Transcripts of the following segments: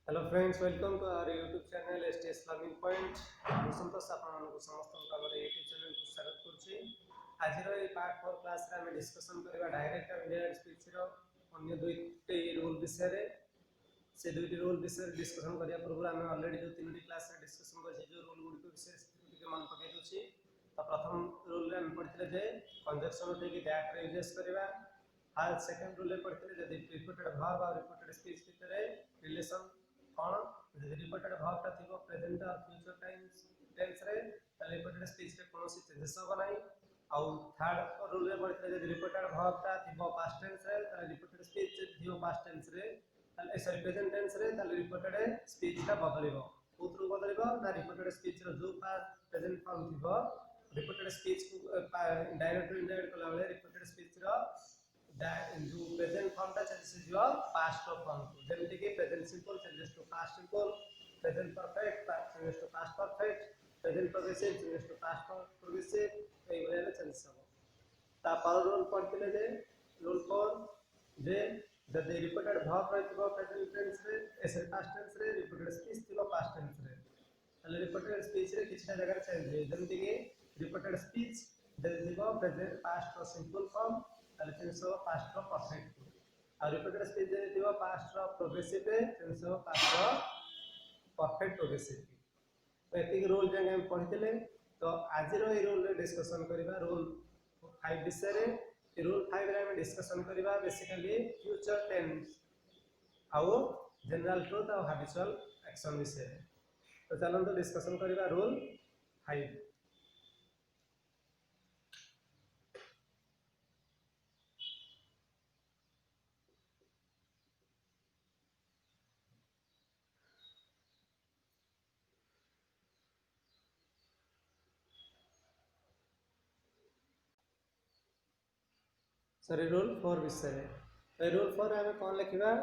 Hello friends, welcome to our YouTube channel STS learning point. ମୁଁ ସନ୍ତୋଷ ଆପଣମାନଙ୍କୁ ସମସ୍ତଙ୍କୁ ଆମର ୟୁଟ୍ୟୁବ ଚ୍ୟାନେଲକୁ ସ୍ୱାଗତ କରୁଛି। ଆଜିର ଏହି ପାର୍ଟ 4 କ୍ଲାସରେ ଆମେ ଡିସ୍କସନ୍ କରିବା ଡାଇରେକ୍ଟ ଆଉ ଇନଡାଇରେକ୍ଟ ସ୍ପିଚର ଅନ୍ୟ ଦୁଇଟି ରୁଲ୍ ବିଷୟରେ। ସେ ଦୁଇଟି ରୁଲ୍ ବିଷୟରେ ଡିସ୍କସନ୍ କରିବା ପୂର୍ବରୁ ଆମେ ଅଲରେଡି ଯେଉଁ ତିନୋଟି କ୍ଲାସରେ ଡିସ୍କସନ୍ କରିଛେ ଯେଉଁ ରୁଲ୍ ଗୁଡ଼ିକ ବିଷୟରେ ଟିକେ ମନେ ପକାଇ ଦେଉଛି। ତ ପ୍ରଥମ ରୁଲ୍ରେ ଆମେ ପଢ଼ିଥିଲେ ଯେ କଞ୍ଜକ୍ସନ୍ ଉଠେଇକି ଦ୍ୟାଟ୍ରେ ୟୁଜେସ୍ କରିବା। सेकेंड रूल पढ़ते जदि रिपोर्टेड वर्ब और रिपोर्टेड स्पीच भितर रिलेशन कौन जदि रिपोर्टेड वर्ब ता थिबो प्रेजेंट और फ्यूचर टेंस रे ताले रिपोर्टेड स्पीच रे कोनोसी चेंजेस हो नाही। और थर्ड रूल रे पढ़ते जदि रिपोर्टेड वर्ब ता थिबो पास्ट टेंस रे ताले रिपोर्टेड स्पीच थिबो पास्ट टेंस रे ताले सॉरी प्रेजेंट टेंस रे ताले रिपोर्टेड स्पीच ता बदलिबो कोथरु बदलिबो ना रिपोर्टेड स्पीच रो जो पास्ट प्रेजेंट फॉर्म थिबो रिपोर्टेड स्पीच को डायरेक्ट टू इनडायरेक्ट कला बेले रिपोर्टेड स्पीच रो जो प्रेजेंट फॉर्म टा चेंजेस हो पास्ट फॉर्म को जेमति कि present simple changes to past simple, present perfect changes to past perfect, present progressive changes to past progressive एई वले चेंजेस हो। ता पर रूल पढ़तिले जे रूल 4 जे जदि रिपोर्टेड वर्ब रहतिबो प्रेजेंट टेंस रे एसे पास्ट टेंस रे रिपोर्टेड स्पीच थिबो पास्ट टेंस रे ताले रिपोर्टेड स्पीच रे किछटा जगह चेंज हे जेमति कि रिपोर्टेड स्पीच जदि थिबो प्रेजेंट पास्ट रो सिंपल फॉर्म ताले चेंज हो पास्ट रो परफेक्ट और रिपोर्टेड स्पीच जदि थिबो पास्ट रो प्रोग्रेसिव रे चेंज हो पास्ट रो परफेक्ट प्रोग्रेसिव। तो एतिक रूल जंगे हम पढ़ितले। तो आज रो ए रूल रे डिस्कशन करबा रूल 5 विषय रे। रूल 5 रे हम डिस्कशन करबा बेसिकली फ्यूचर टेंस आउ जनरल ट्रुथ और हैबिचुअल एक्शन विषय। तो चलो तो डिस्कशन करबा रूल 5। सॉरी रूल 4 विषय। तो रूल 4 रे हम कौन लिखिबा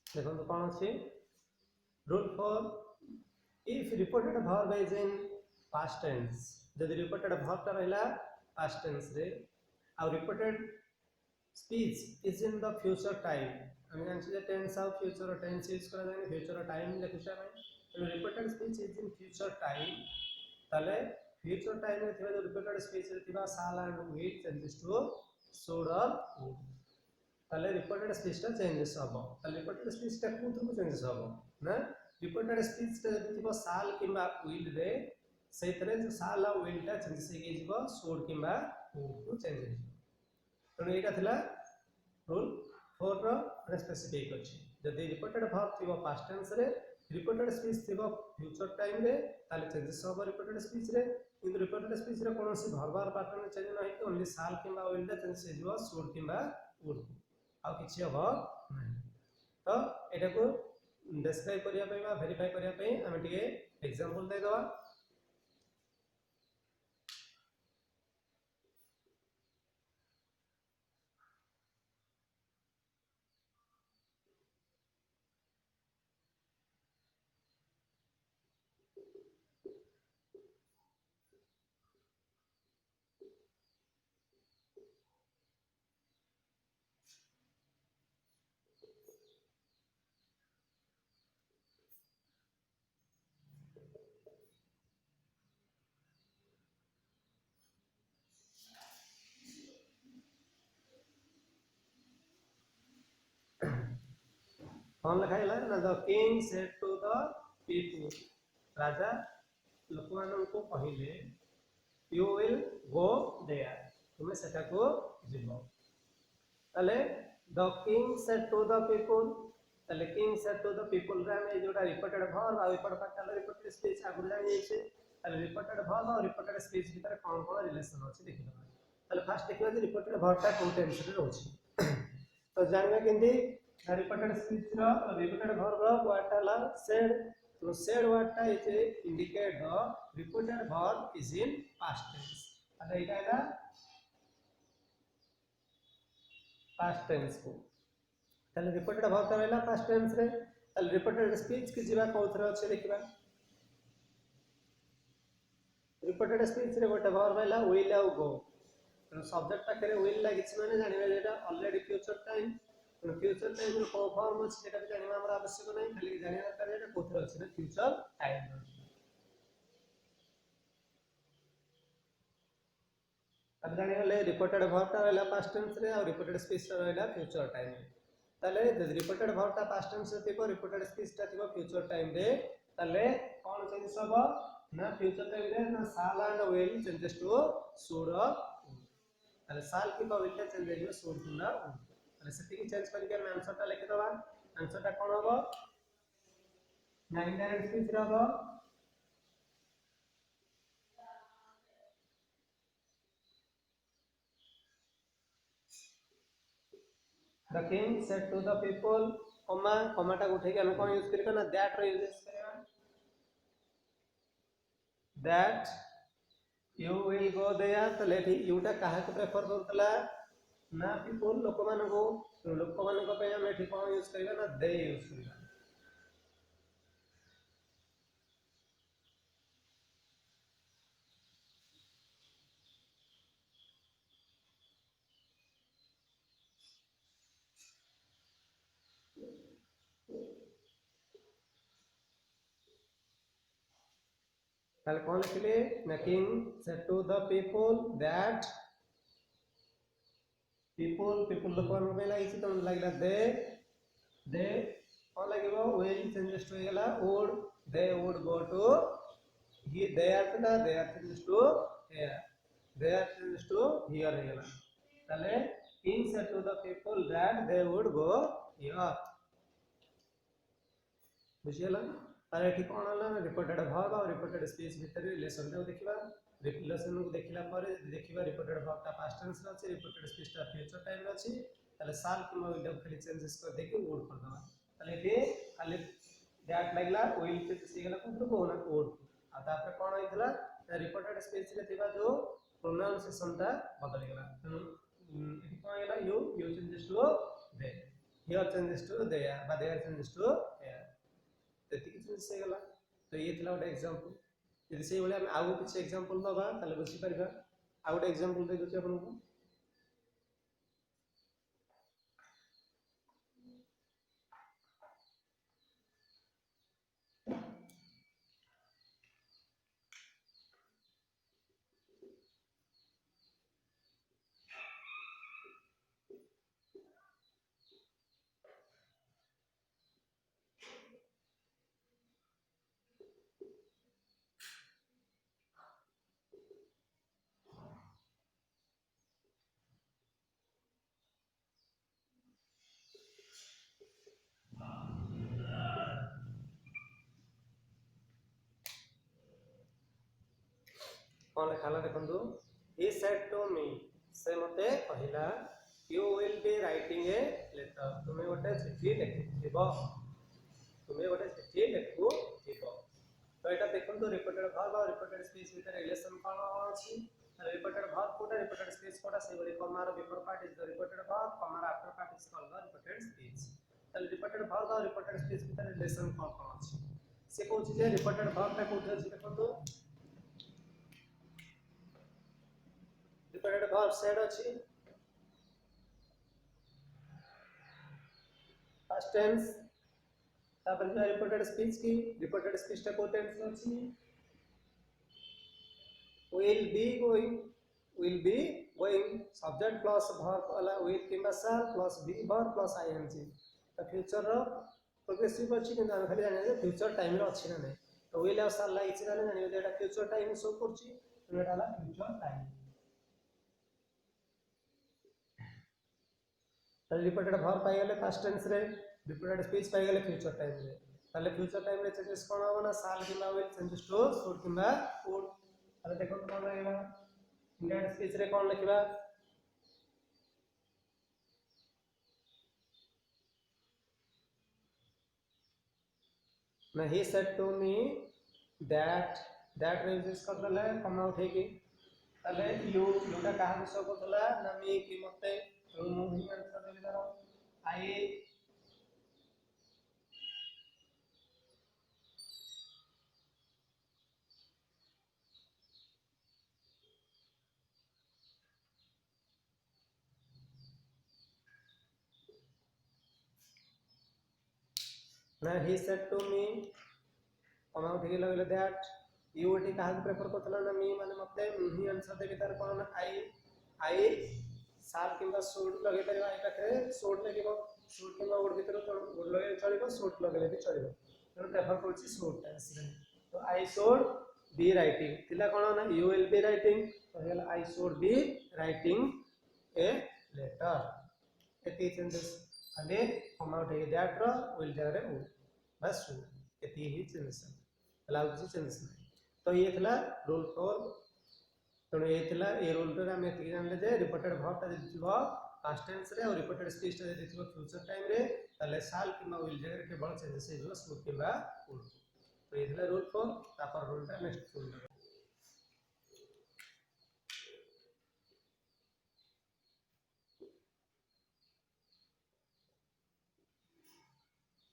देखो तो कौन अछि rule 4 if reported verb is in past tense जदि रिपोर्टेड वर्ब ता रहला पास्ट टेंस रे और reported speech is in the future time हम जानछि जे टेंस और फ्यूचर टेंस यूज करा जाय फ्यूचर टाइम लिखुछा में तो reported speech is in future time ताले फ्यूचर टाइम रे थिबा जो रिपोर्टेड स्पीच रे थिबा shall and will changes to should और वुड ताले रिपोर्टेड स्पीच टा चेंजेस हबो ताले रिपोर्टेड स्पीच टा कोथु चेंजेस हबो ना रिपोर्टेड स्पीच टा जदि थिबो शाल किबा विल रे सेतरे जो शाल और विल टा चेंजेस हे जिवो शुड किबा वुड को चेंज हे तो एटा थिला रूल 4 रो स्पेसिफिक अछि जदि रिपोर्टेड वर्ब थिबो पास्ट टेंस रे रिपोर्टेड स्पीच थिबो फ्यूचर टाइम रे ताले चेंजेस हबो रिपोर्टेड स्पीच रे किंतु रिपोर्टेड स्पीच रे कोनोसी वर्बल पैटर्न चेंज नहि कि ओनली शाल किबा विल टा चेंज हे जिवो शुड किबा वुड आ किछि हबो नहीं। तो एटा को डिस्क्राइब करिया पई बा वेरीफाई करिया पई हम टिके एग्जांपल दे दवा। कौन लिखा है ना the king said to the people राजा लोक मान को कहले यू विल गो देयर तुम्हें सेटा को जीव ताले the king said to the people ताले king said to the people रे हम जोटा रिपोर्टेड वर्ब आ रिपोर्ट पार्ट रिपोर्टेड स्पीच आगु जानि जाइछे ताले रिपोर्टेड वर्ब और रिपोर्टेड स्पीच भीतर कौन कौन रिलेशन अछि देखिबा ताले फास्ट देखिबा जे रिपोर्टेड वर्ब टा कोन टेंस रे रहउछि तो जानबा केंदी रिपोर्टेड स्पीच रो रिपोर्टेड वर्ब रो वर्ड ला सेड तो said word टा is indicate the reported verb is in past tense ताले इटा है past tense को ताले रिपोर्टेड वर्ब टा रहला past tense रे ताले रिपोर्टेड स्पीच के जीवा कोथरे अछि देखिबा रिपोर्टेड स्पीच रे गोटे वर्ब रहला will ଆଉ go तो सब्जेक्ट पाखरे will लागिछ माने जानिबा जेटा ऑलरेडी फ्यूचर टाइम तो फ्यूचर टाइम रो को फॉर्म अछि जेटा भी जानिबा हमरा आवश्यक नै खाली जानिबा दरकार जेटा कोथरे अछि ना फ्यूचर टाइम अब जानिबा ले रिपोर्टेड वर्ब टा रहला पास्ट टेंस रे और रिपोर्टेड स्पीच टा रहला फ्यूचर टाइम रे ताले रिपोर्टेड वर्ब टा पास्ट टेंस रे थिबो रिपोर्टेड स्पीच टा थिबो फ्यूचर टाइम रे ताले कोन चेंज होबो ना फ्यूचर टाइम रे ना shall and will changes to should ताले shall की will टा चेंज होइबो should टू ना ताले सेति की चेंज करके हम आंसर टा लिख दबा आंसर टा कोन होबो ना इनडायरेक्ट स्पीच रे होबो The king said to the people, comma टा उठे के हम कौन यूज करेगा ना that रो यूज करेगा that you will go there तो लेठी you टा काहे को प्रेफर करतला ना people लोक मान को पे हम एठी कौन यूज करेगा ना they यूज करेगा ताले कौन लिखले ना king said to the people that people लोक मान पे लागिछि तो लागला they कौन लागिबो will changes to गेला would they would go to they are changes to here they are changes to here गेला ताले king said to the people that they would go here बुझियला ताले एठी कोन होला ना रिपोर्टेड वर्ब और reported speech भीतर relation टा देखिबा रिलेशन को देखिला पर देखिबा रिपोर्टेड वर्ब टा पास्ट टेंस रे अछि रिपोर्टेड स्पीच टा फ्यूचर टाइम रे अछि ताले shall कि विल खाली चेंजेस कर देके would कर दबा ताले एठी खाली दैट लागला will से सिगला को को ना would आ तापर कोन होइतला रिपोर्टेड स्पीच रे थिबा जो प्रोनाउंसिएशन टा बदल गेला तनु एठी कोन गेला you changes to they here changes to they are but they are changes to here तेति किछ से गेला तो ये थिला ଗୋଟେ एग्जांपल यदि से भले हम आगु किछ एग्जांपल दबा ताले बुझि परबा आ ଗୋଟେ एग्जांपल दे दोछि आपनको कौन लिखाला देखंतु he said to me से मते कहिला you will be writing a letter तुमे गोटे चिट्ठी लिखिबो तो एटा देखंतु रिपोर्टेड वर्ब और रिपोर्टेड स्पीच भीतर रिलेशन कोन अछि रिपोर्टेड वर्ब कोटा रिपोर्टेड स्पीच कोटा से बड़ी कॉमा रो before part is the reported verb comma रो after part is called the reported speech तल रिपोर्टेड वर्ब और रिपोर्टेड स्पीच भीतर रिलेशन कोन अछि से कहउछि जे रिपोर्टेड वर्ब ता कोठे अछि देखंतु रिपोर्टेड वर्ब सेड अछि पास्ट टेंस तापर जो रिपोर्टेड स्पीच की रिपोर्टेड स्पीच टा को टेंस अछि will be going subject plus verb वाला will किंबा shall plus be verb plus ing तो फ्यूचर रो प्रोग्रेसिव अच्छी कि आम खाली जाना फ्यूचर टाइम अच्छी ना नहीं तो विल हैव साल लगी जानी ये फ्यूचर टाइम शो करछि तो एटा फ्यूचर टाइम ताले रिपोर्टेड वर्ब पाई गले पास्ट टेंस रे रिपोर्टेड स्पीच पाई गले फ्यूचर टाइम रे ताले फ्यूचर टाइम रे चेंजेस कोन हो ना साल किबा विल चेंजेस टू शुड किबा वुड ताले देखो कोन लागेला इंडियन स्पीच रे कोन लिखबा ना he said to me that use कर दले कम आउट है कि ताले यूटा कहा शो करतला ना मी कि मते तो मु ही आंसर देबे तारो आई ना he said to me come out है लगले दैट यू एटी कहा प्रेफर करतला ना मी माने मते ही आंसर देबे तार कोन ना आई साल किंबा शुड लगे परिबा ए पाखरे शुड लेकिबो शुड किंबा वुड भीतर तो वुड लगे चलिबो शुड लगले भी चलिबो तो प्रेफर करछि शुड टेंस रे तो आई शुड बी राइटिंग तिला कोन ना यू विल बी राइटिंग तो हेला I should be writing a letter एती चेंजेस खाली कम आउट है दैट रो विल जरे वुड बस एती ही चेंजेस अलाउ किसी चेंजेस नहीं तो ये थला रूल 4 तो ये थला ए रूल रे हम एती जानले जे रिपोर्टेड वर्ब ता दिथिबो पास्ट टेंस रे और रिपोर्टेड स्पीच ता दिथिबो फ्यूचर टाइम रे तले साल किबा विल जगह के बड़ चेंजेस हे जो शुड किबा वुड तो ये थला रूल 4 तापर रूल ता नेक्स्ट रूल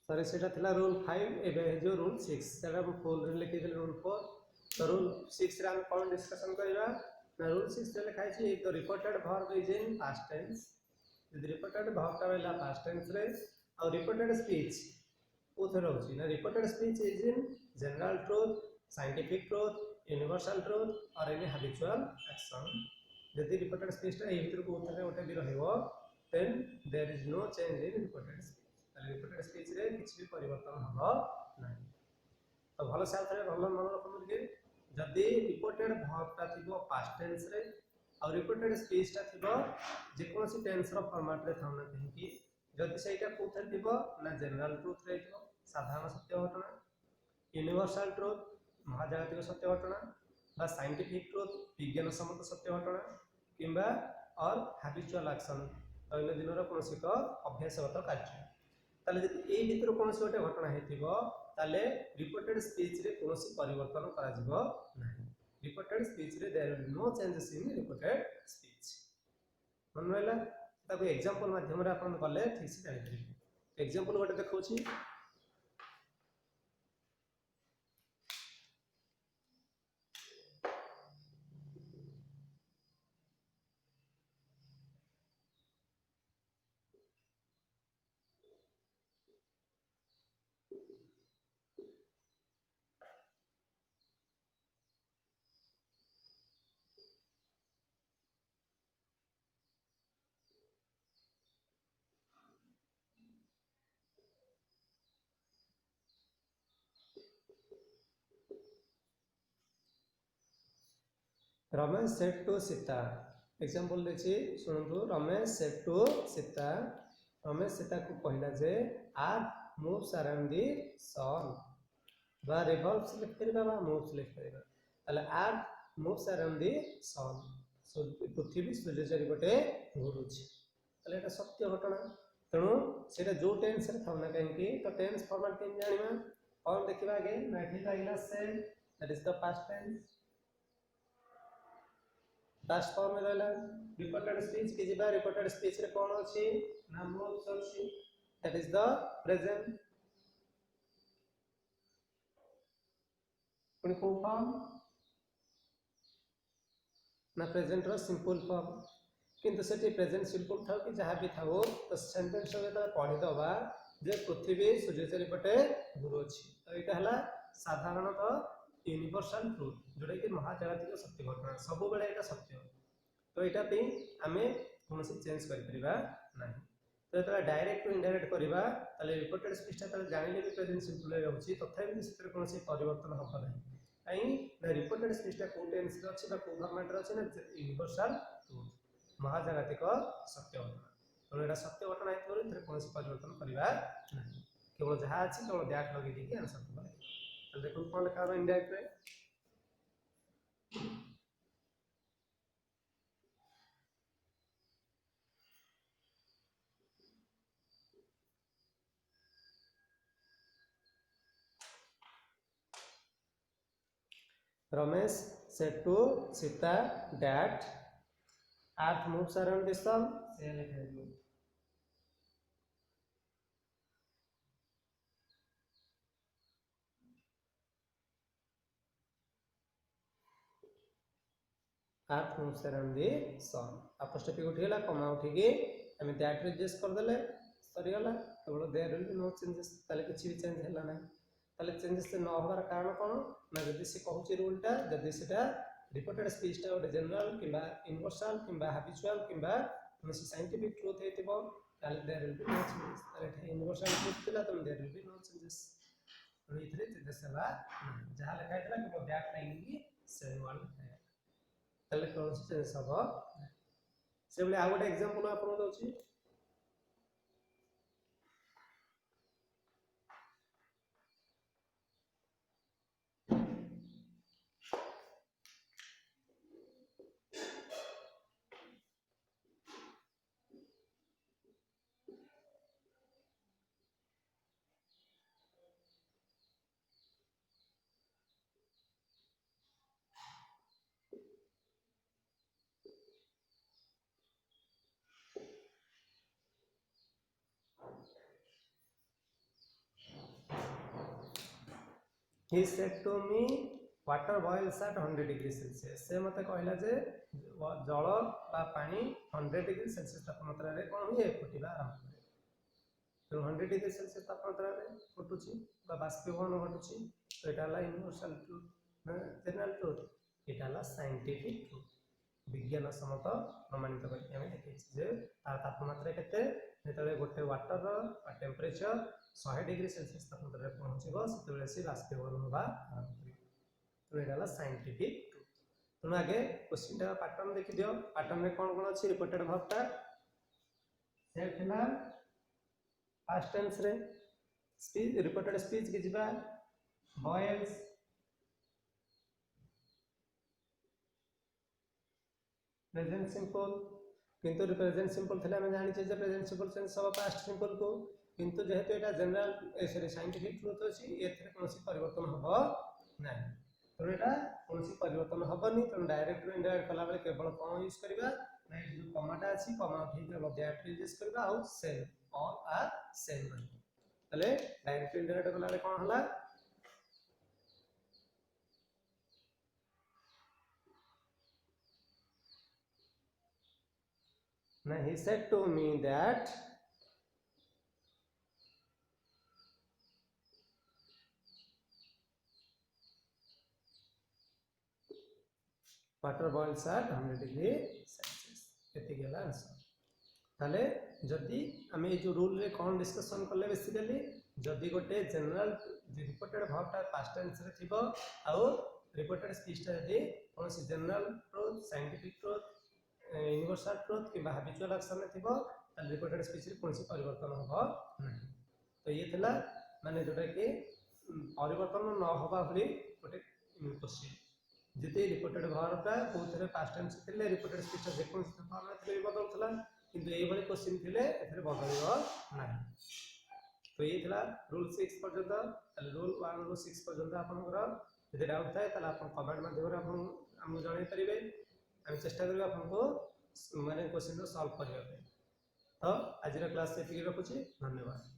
सॉरी सेटा थला रूल 5 एबे जो रूल 6 सेटा हम फुल रे लिखि देले रूल 4 तो रूल 6 रे हम कोन डिस्कशन करिबा ना रूल 6 रे लिखाइ छी एक तो reported verb is in past tense यदि रिपोर्टेड वर्ब ता वेला पास्ट टेंस रे और रिपोर्टेड स्पीच उथर होची ना reported speech is in general truth scientific truth universal truth और एनी हैबिचुअल एक्शन यदि रिपोर्टेड स्पीच ता ए भीतर को उथरे ओटे भी रहइबो then there is no change in reported speech reported speech रे किछ भी परिवर्तन हबो नाही तो भलो से आथरे भलो मन रखम के जदी रिपोर्टेड वर्ब ता थिबो पास्ट टेंस रे और रिपोर्टेड स्पीच ता थिबो जे कोनसी टेंस रो फॉर्मेट रे थाउना कहि कि जदी सेटा कोथर थिबो ना जनरल ट्रुथ रे थिबो साधारण सत्य घटना यूनिवर्सल ट्रुथ महाजागतिक सत्य घटना बा साइंटिफिक ट्रुथ विज्ञान सम्मत सत्य घटना किंबा और हैबिचुअल एक्शन दैनिक दिन रो कोनसी को अभ्यासगत कार्य ताले जदि ए भीतर कोनसी गोटे घटना हेतिबो ताले रिपोर्टेड स्पीच रे कोनसी परिवर्तन करा जिवो नाही रिपोर्टेड स्पीच रे there will no changes in reported speech मन रहला ताको एग्जांपल माध्यम रे अपन गले ठीक से जानि परिबे एग्जांपल गोटे देखौछि Ramesh said to Sita example देछि सुनतु रमेश सेड टू सीता रमेश सीता को कहला जे आप मूव्स अराउंड द सन बा रिवॉल्व्स लिख करबा बा मूव्स लिख करबा तले आप मूव्स अराउंड द सन सो पृथ्वी सूर्य चारिपटे घुरुछि तले एटा सत्य घटना तेणु सेटा जो टेंस रे थाउना कहीं तो टेंस फॉर्मेट केन जानिबा और देखिबा आगे नाइथि लागिला से that is the past tense past form में रहला रिपोर्टेड स्पीच के जिबा रिपोर्टेड स्पीच रे कोन अछि ना मूव्स अछि दैट इज द प्रेजेंट पुनी को फॉर्म ना प्रेजेंट रो सिंपल फॉर्म किंतु सेठी प्रेजेंट सिंपल थाउ कि जहां भी थाउ तो सेंटेंस रे त पढि दबा जे पृथ्वी सूर्य चारिपटे घुरो अछि तो एटा हला साधारणतः यूनिवर्सल ट्रुथ जोटा कि महाजागतिक सत्य घटना सब बेले एटा सत्य तो एटा पे हमें कोनसी चेंज करि परिबा नाही तो जो डायरेक्ट इनडायरेक्ट करवा रिपोर्टेड स्पीचटा तो जानिले भी प्रेजेंट सिंपल रहउछि तथापि से कौन परिवर्तन हम ना कहीं रिपोर्टेड स्पीचटा को टेंस रे अछि बा को फॉर्मेट रे अछि ना यूनिवर्सल ट्रुथ महाजागतिक सत्य घटना तो एटा सत्य घटना है तो इधर कौन परिवर्तन करवा नहीं केवल जहाँ अछि केवल दैट लगे दी आंसर तो देखो कौन लिखा है इनडायरेक्ट रे Ramesh said to Sita that earth moves around the sun. earth moves around the sun. Apostrophe उठिगला कमा उठिकी हमें that रे एडजस्ट कर देले सरीगला केवल there will be no changes ताले किछि भी चेंज हैला ना ताले चेंजेस न होबार कारण कोन ना जदि से कहूची रूलटा जदि सेटा रिपोर्टेड स्पीचटा ओटे जनरल किबा यूनिवर्सल किबा हैबिचुअल किबा कोनसी साइंटिफिक ट्रुथ हेतिबो ताले there will be no changes ताले यूनिवर्सल ट्रुथ थिला त there will be no changes तो इथरे चेंजेस हला जहां लिखा हैतला केवल that लाइन की सेम वर्ड है ताले कोनसी चेंजेस हबो से बोले आ गोटे एग्जांपल आपन दउची he said to me water boils at 100 degree celsius से मते कहला जे जल बा पानी 100 डिग्री सेल्सियस तापमात्रा रे कोन हुए फुटिबा आरंभ करे तो 100 डिग्री सेल्सियस तापमात्रा रे फुटुची बा बाष्पीभवन घटुची तो एटा ला यूनिवर्सल ट्रुथ जनरल ट्रुथ एटा ला साइंटिफिक ट्रुथ विज्ञान सम्मत प्रमाणित करके हमें देखै जे तार तापमात्रा केते जेतले गोटे वाटर रो टेंपरेचर 100 डिग्री सेल्सियस तापमात्रा रे पहुंचबो सेतले से बाष्पीभवन होबा आरंभ करी तो एटा ला साइंटिफिक ट्रुथ तो आगे क्वेश्चन टा पैटर्न देखि दियो पैटर्न में कोन कोन अछि रिपोर्टेड वर्ब टा से थिला पास्ट टेंस रे स्पीच रिपोर्टेड स्पीच के जिबा boils प्रेजेंट सिंपल किंतु प्रेजेंट सिंपल थिला हम जानि जे प्रेजेंट सिंपल सेंस सब पास्ट सिंपल को किंतु जेहेतु एटा जनरल सॉरी साइंटिफिक ट्रुथ अछि एथरे कोनसी परिवर्तन हबो नै तो एटा कोनसी परिवर्तन हबनी तो डायरेक्ट इनडायरेक्ट कला बेले केवल कोन यूज करबा नै जो कमाटा अछि कमा उठी के दैट यूज करबा आउ सेम ऑल आर सेम तले डायरेक्ट इनडायरेक्ट कला बेले कोन हला ना he said to me that water boils at 100 degree celsius एति गेला आंसर ताले जदी हमें ए जो रूल रे कोन डिस्कशन करले बेसिकली जदी गोटे जनरल रिपोर्टेड वर्ब ता पास्ट टेंस रे थिबो आउ रिपोर्टेड स्पीच ता जदी कोनसी general truth scientific truth universal truth कि हैबिचुअल एक्शन में थिबो ताले रिपोर्टेड स्पीच रे कोनसी परिवर्तन होबो नहीं तो ये थिला माने जोटा कि परिवर्तन न होबा भली गोटे क्वेश्चन जति रिपोर्टेड वर्ब ता कोथरे पास्ट टेंस थिले रिपोर्टेड स्पीच ता जेकोन फॉर्म में थिले बदल थिला किंतु ए भली क्वेश्चन थिले एथरे बदलिबो नहीं तो ये थिला रूल 6 पर्यंत ताले रूल 1 रो 6 पर्यंत आपनकर जदि डाउट थाए ताले आपन कमेंट माध्यम रे आपन हम जणाई परिबे हम चेष्टा करबा आपनको माने क्वेश्चन सॉल्व करबा तो आज क्लास से रखुची धन्यवाद।